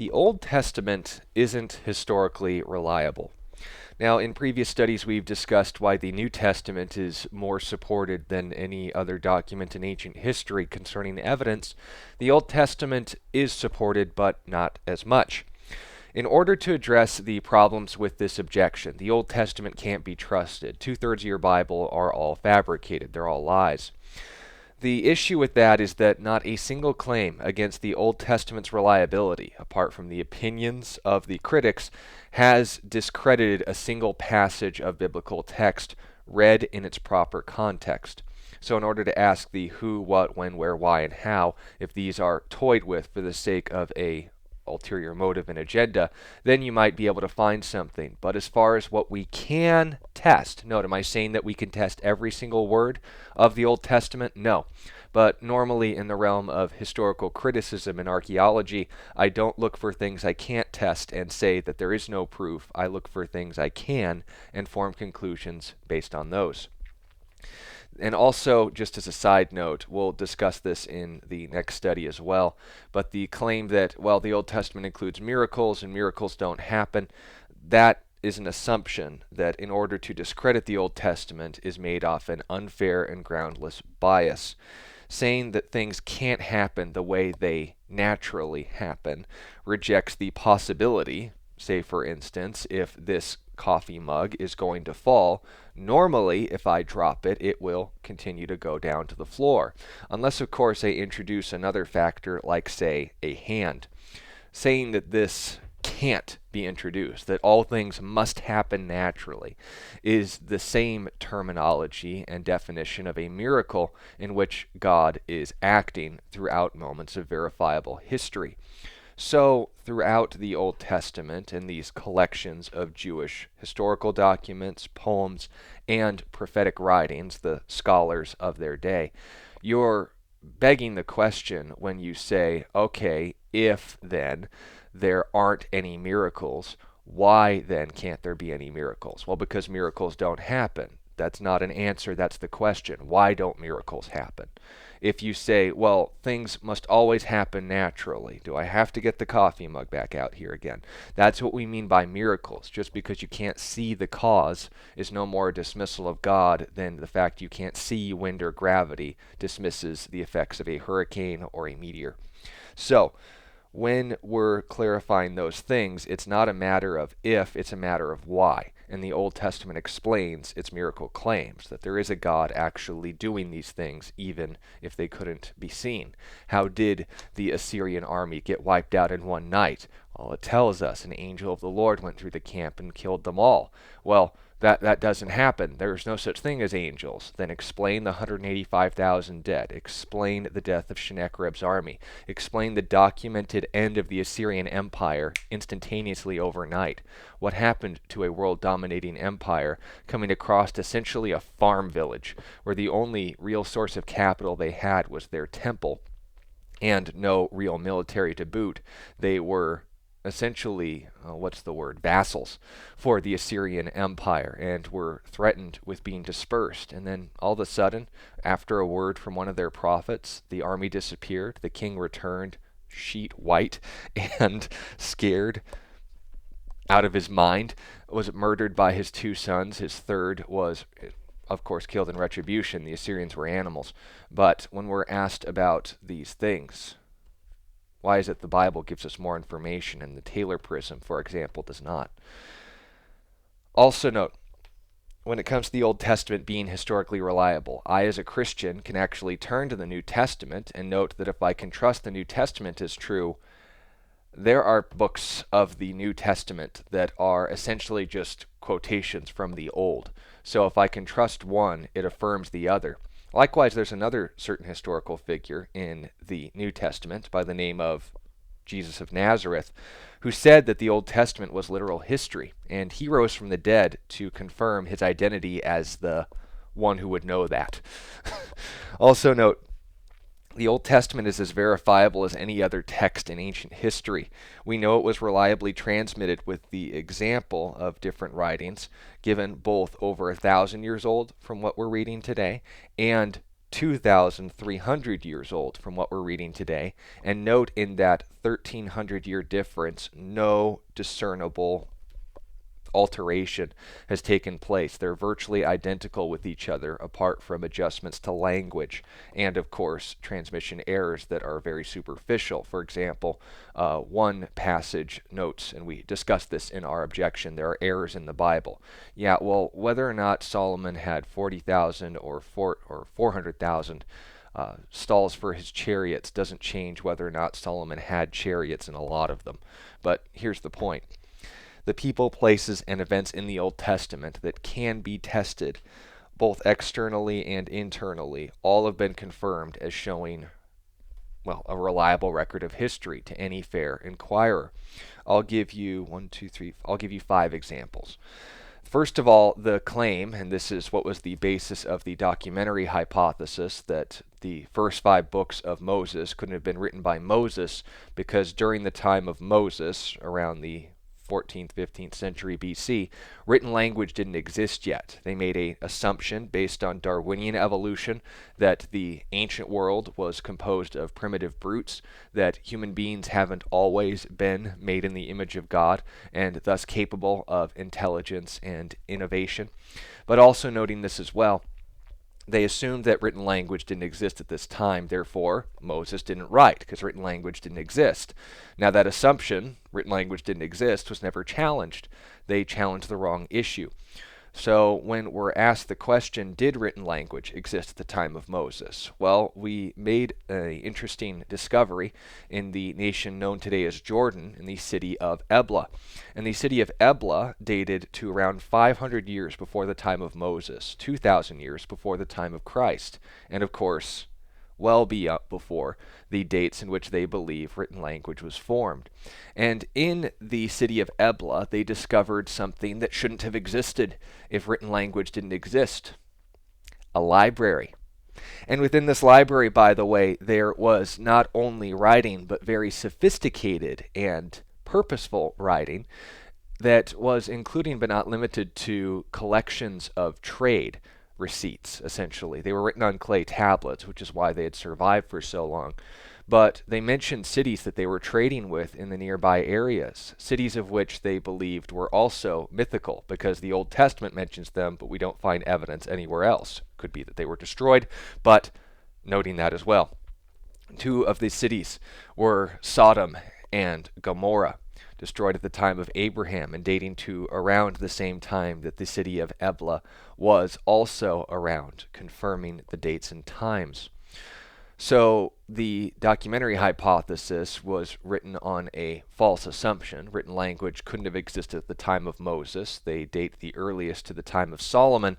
The Old Testament isn't historically reliable. Now, in previous studies, we've discussed why the New Testament is more supported than any other document in ancient history concerning evidence. The Old Testament is supported, but not as much. In order to address the problems with this objection, the Old Testament can't be trusted. Two-thirds of your Bible are all fabricated, they're all lies. The issue with that is that not a single claim against the Old Testament's reliability, apart from the opinions of the critics, has discredited a single passage of biblical text read in its proper context. So in order to ask the who, what, when, where, why, and how, if these are toyed with for the sake of a ulterior motive and agenda, then you might be able to find something. But as far as what we can test, note, am I saying that we can test every single word of the Old Testament? No. But normally in the realm of historical criticism and archaeology, I don't look for things I can't test and say that there is no proof. I look for things I can and form conclusions based on those. And also, just as a side note, we'll discuss this in the next study as well, but the claim that, well, the Old Testament includes miracles and miracles don't happen, that is an assumption that in order to discredit the Old Testament is made off an unfair and groundless bias. Saying that things can't happen the way they naturally happen rejects the possibility, say for instance, if this coffee mug is going to fall, normally if I drop it, it will continue to go down to the floor. Unless, of course, I introduce another factor like, say, a hand. Saying that this can't be introduced, that all things must happen naturally, is the same terminology and definition of a miracle in which God is acting throughout moments of verifiable history. So, throughout the Old Testament and these collections of Jewish historical documents, poems, and prophetic writings, the scholars of their day, you're begging the question when you say, okay, if then there aren't any miracles, why then can't there be any miracles? Well, because miracles don't happen. That's not an answer, that's the question. Why don't miracles happen? If you say, well, things must always happen naturally, do I have to get the coffee mug back out here again? That's what we mean by miracles. Just because you can't see the cause is no more a dismissal of God than the fact you can't see wind or gravity dismisses the effects of a hurricane or a meteor. So, when we're clarifying those things, it's not a matter of if, it's a matter of why. And the Old Testament explains its miracle claims, that there is a God actually doing these things, even if they couldn't be seen. How did the Assyrian army get wiped out in one night? Well, it tells us an angel of the Lord went through the camp and killed them all. Well, that doesn't happen. There's no such thing as angels. Then explain the 185,000 dead. Explain the death of Sennacherib's army. Explain the documented end of the Assyrian Empire instantaneously overnight. What happened to a world-dominating empire coming across essentially a farm village where the only real source of capital they had was their temple and no real military to boot. They were essentially, vassals for the Assyrian Empire and were threatened with being dispersed. And then all of a sudden, after a word from one of their prophets, the army disappeared, the king returned, sheet white and scared out of his mind, was murdered by his two sons. His third was, of course, killed in retribution. The Assyrians were animals. But when we're asked about these things, why is it the Bible gives us more information and the Taylor Prism, for example, does not? Also note, when it comes to the Old Testament being historically reliable, I as a Christian can actually turn to the New Testament and note that if I can trust the New Testament is true, there are books of the New Testament that are essentially just quotations from the Old. So if I can trust one, it affirms the other. Likewise, there's another certain historical figure in the New Testament by the name of Jesus of Nazareth, who said that the Old Testament was literal history, and he rose from the dead to confirm his identity as the one who would know that. Also note, the Old Testament is as verifiable as any other text in ancient history. We know it was reliably transmitted with the example of different writings, given both over 1,000 years old from what we're reading today, and 2,300 years old from what we're reading today. And note in that 1,300-year difference, no discernible alteration has taken place. They're virtually identical with each other, apart from adjustments to language and, of course, transmission errors that are very superficial. For example, one passage notes, and we discussed this in our objection, there are errors in the Bible. Yeah, well, whether or not Solomon had 40,000 or 400,000 stalls for his chariots doesn't change whether or not Solomon had chariots and a lot of them. But here's the point. The people, places, and events in the Old Testament that can be tested, both externally and internally, all have been confirmed as showing, well, a reliable record of history to any fair inquirer. I'll give you I'll give you 5 examples. First of all, the claim, and this is what was the basis of the documentary hypothesis, that the first 5 books of Moses couldn't have been written by Moses because during the time of Moses, around the 14th, 15th century BC, written language didn't exist yet. They made an assumption based on Darwinian evolution that the ancient world was composed of primitive brutes, that human beings haven't always been made in the image of God, and thus capable of intelligence and innovation. But also noting this as well, they assumed that written language didn't exist at this time, therefore Moses didn't write because written language didn't exist. Now that assumption, written language didn't exist, was never challenged. They challenged the wrong issue. So when we're asked the question, did written language exist at the time of Moses? Well, we made an interesting discovery in the nation known today as Jordan, in the city of Ebla. And the city of Ebla dated to around 500 years before the time of Moses, 2,000 years before the time of Christ, and of course, well before the dates in which they believe written language was formed. And in the city of Ebla, they discovered something that shouldn't have existed if written language didn't exist: a library. And within this library, by the way, there was not only writing, but very sophisticated and purposeful writing that was including but not limited to collections of trade receipts, essentially. They were written on clay tablets, which is why they had survived for so long. But they mentioned cities that they were trading with in the nearby areas, cities of which they believed were also mythical, because the Old Testament mentions them, but we don't find evidence anywhere else. Could be that they were destroyed, but noting that as well. 2 of these cities were Sodom and Gomorrah, destroyed at the time of Abraham and dating to around the same time that the city of Ebla was also around, confirming the dates and times. So the documentary hypothesis was written on a false assumption. Written language couldn't have existed at the time of Moses. They date the earliest to the time of Solomon.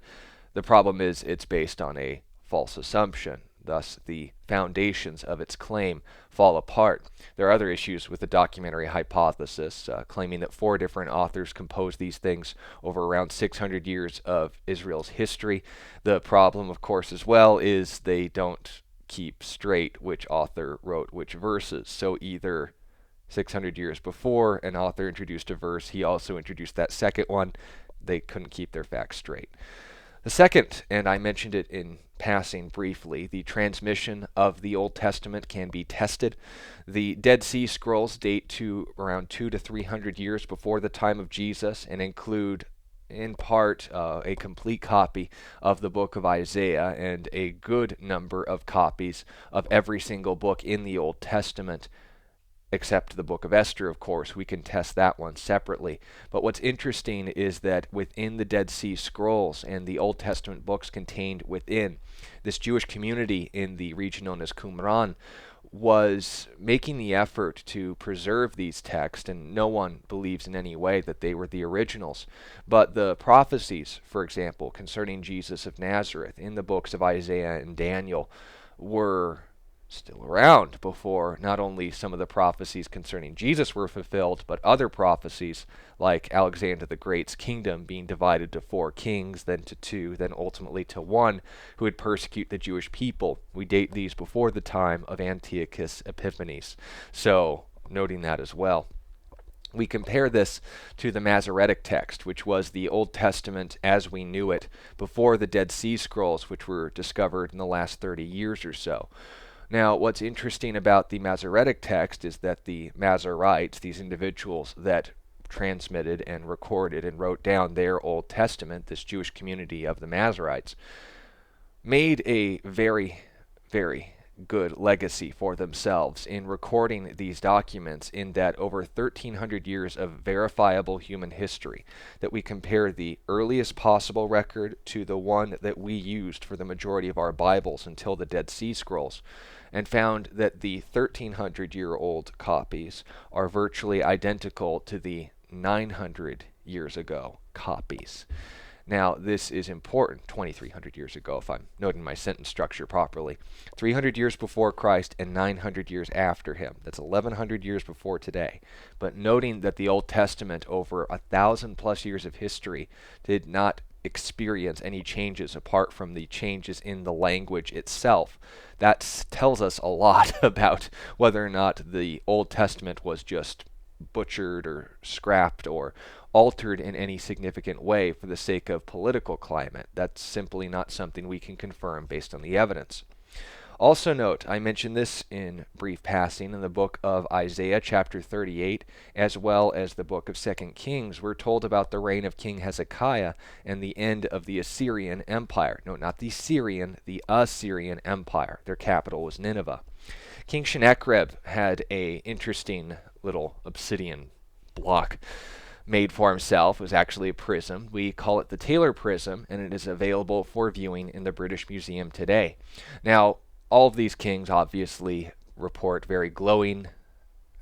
The problem is it's based on a false assumption. Thus, the foundations of its claim fall apart. There are other issues with the documentary hypothesis, claiming that 4 different authors composed these things over around 600 years of Israel's history. The problem, of course, as well, is they don't keep straight which author wrote which verses. So either 600 years before an author introduced a verse, he also introduced that second one. They couldn't keep their facts straight. The second, and I mentioned it in passing briefly, the transmission of the Old Testament can be tested. The Dead Sea Scrolls date to around 200 to 300 years before the time of Jesus and include, in part, a complete copy of the book of Isaiah and a good number of copies of every single book in the Old Testament, except the book of Esther, of course. We can test that one separately. But what's interesting is that within the Dead Sea Scrolls and the Old Testament books contained within, this Jewish community in the region known as Qumran was making the effort to preserve these texts, and no one believes in any way that they were the originals. But the prophecies, for example, concerning Jesus of Nazareth in the books of Isaiah and Daniel were still around before not only some of the prophecies concerning Jesus were fulfilled, but other prophecies like Alexander the Great's kingdom being divided to 4 kings, then to 2, then ultimately to 1, who would persecute the Jewish people. We date these before the time of Antiochus Epiphanes. So, noting that as well. We compare this to the Masoretic text, which was the Old Testament as we knew it before the Dead Sea Scrolls, which were discovered in the last 30 years or so. Now, what's interesting about the Masoretic text is that the Masoretes, these individuals that transmitted and recorded and wrote down their Old Testament, this Jewish community of the Masoretes, made a very, very good legacy for themselves in recording these documents, in that over 1,300 years of verifiable human history, that we compare the earliest possible record to the one that we used for the majority of our Bibles until the Dead Sea Scrolls, and found that the 1,300-year-old copies are virtually identical to the 900 years ago copies. Now, this is important, 2,300 years ago, if I'm noting my sentence structure properly. 300 years before Christ and 900 years after him. That's 1,100 years before today. But noting that the Old Testament, over 1,000 plus years of history, did not experience any changes apart from the changes in the language itself. That tells us a lot about whether or not the Old Testament was just butchered or scrapped or altered in any significant way for the sake of political climate. That's simply not something we can confirm based on the evidence. Also note, I mentioned this in brief passing in the book of Isaiah chapter 38, as well as the book of 2 Kings. We're told about the reign of King Hezekiah and the end of the Assyrian Empire. No, not the Syrian, the Assyrian Empire. Their capital was Nineveh. King Sennacherib had a interesting little obsidian block made for himself. It was actually a prism. We call it the Taylor Prism, and it is available for viewing in the British Museum today. Now, all of these kings obviously report very glowing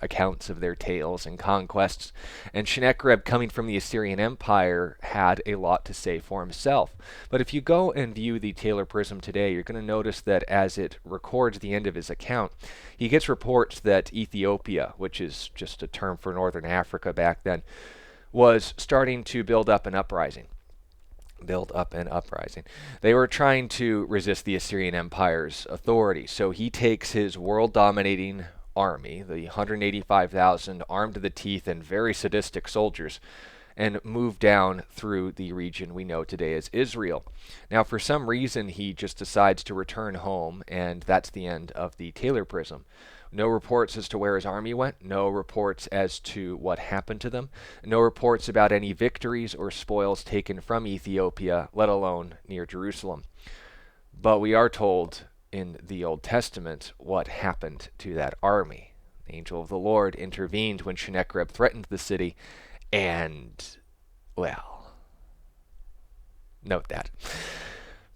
accounts of their tales and conquests, and Sennacherib, coming from the Assyrian Empire, had a lot to say for himself. But if you go and view the Taylor Prism today, you're going to notice that as it records the end of his account, he gets reports that Ethiopia, which is just a term for northern Africa back then, was starting to build up an uprising. They were trying to resist the Assyrian Empire's authority. So he takes his world-dominating army, the 185,000 armed to the teeth and very sadistic soldiers, and moved down through the region we know today as Israel. Now, for some reason, he just decides to return home, and that's the end of the Taylor Prism. No reports as to where his army went, no reports as to what happened to them, no reports about any victories or spoils taken from Ethiopia, let alone near Jerusalem. But we are told in the Old Testament what happened to that army. The angel of the Lord intervened when Sennacherib threatened the city, and, well, note that.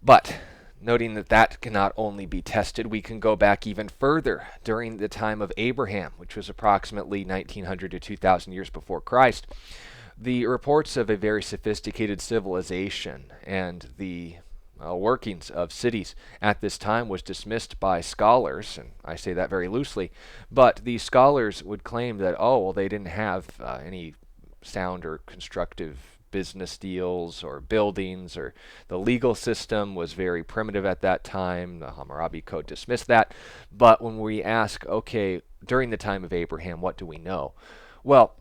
But noting that that cannot only be tested, we can go back even further during the time of Abraham, which was approximately 1900 to 2000 years before Christ. The reports of a very sophisticated civilization and the workings of cities at this time was dismissed by scholars, and I say that very loosely, but the scholars would claim that, they didn't have any sound or constructive business deals or buildings, or the legal system was very primitive at that time. The Hammurabi Code dismissed that. But when we ask, okay, during the time of Abraham, what do we know? Well,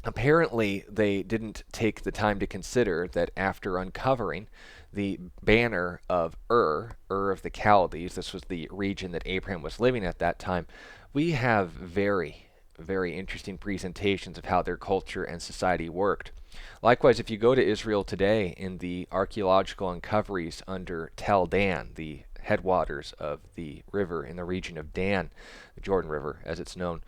apparently they didn't take the time to consider that after uncovering the banner of Ur of the Chaldees, this was the region that Abraham was living at that time, we have very, very interesting presentations of how their culture and society worked. Likewise, if you go to Israel today, in the archaeological uncoveries under Tel Dan, the headwaters of the river in the region of Dan, the Jordan River as it's known,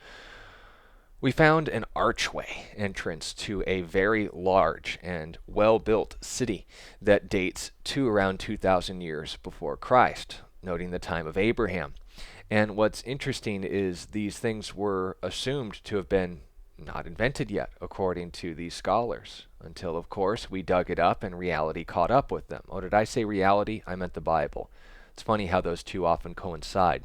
we found an archway entrance to a very large and well-built city that dates to around 2,000 years before Christ, noting the time of Abraham. And what's interesting is these things were assumed to have been not invented yet, according to these scholars, until, of course, we dug it up and reality caught up with them. Oh, did I say reality? I meant the Bible. It's funny how those two often coincide.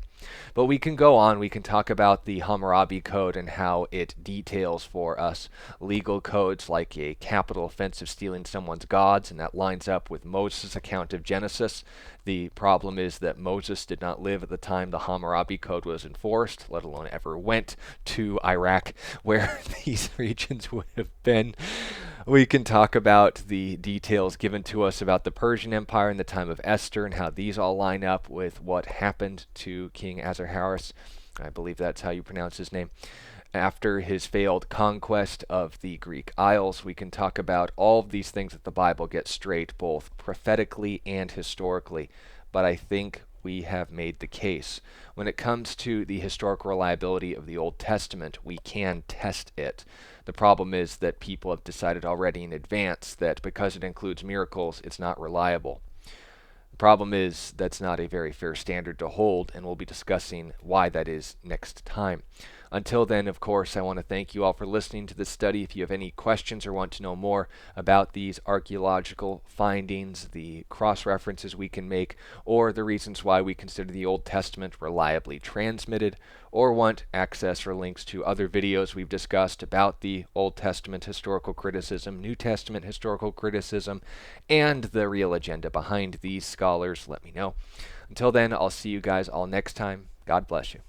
But we can go on. We can talk about the Hammurabi Code and how it details for us legal codes like a capital offense of stealing someone's gods, and that lines up with Moses' account of Genesis. The problem is that Moses did not live at the time the Hammurabi Code was enforced, let alone ever went to Iraq, where these regions would have been. We can talk about the details given to us about the Persian Empire in the time of Esther and how these all line up with what happened to King Ahasuerus. I believe that's how you pronounce his name. After his failed conquest of the Greek Isles, we can talk about all of these things that the Bible gets straight, both prophetically and historically. But I think we have made the case. When it comes to the historical reliability of the Old Testament, we can test it. The problem is that people have decided already in advance that because it includes miracles, it's not reliable. The problem is that's not a very fair standard to hold, and we'll be discussing why that is next time. Until then, of course, I want to thank you all for listening to this study. If you have any questions or want to know more about these archaeological findings, the cross-references we can make, or the reasons why we consider the Old Testament reliably transmitted, or want access or links to other videos we've discussed about the Old Testament historical criticism, New Testament historical criticism, and the real agenda behind these scholars, let me know. Until then, I'll see you guys all next time. God bless you.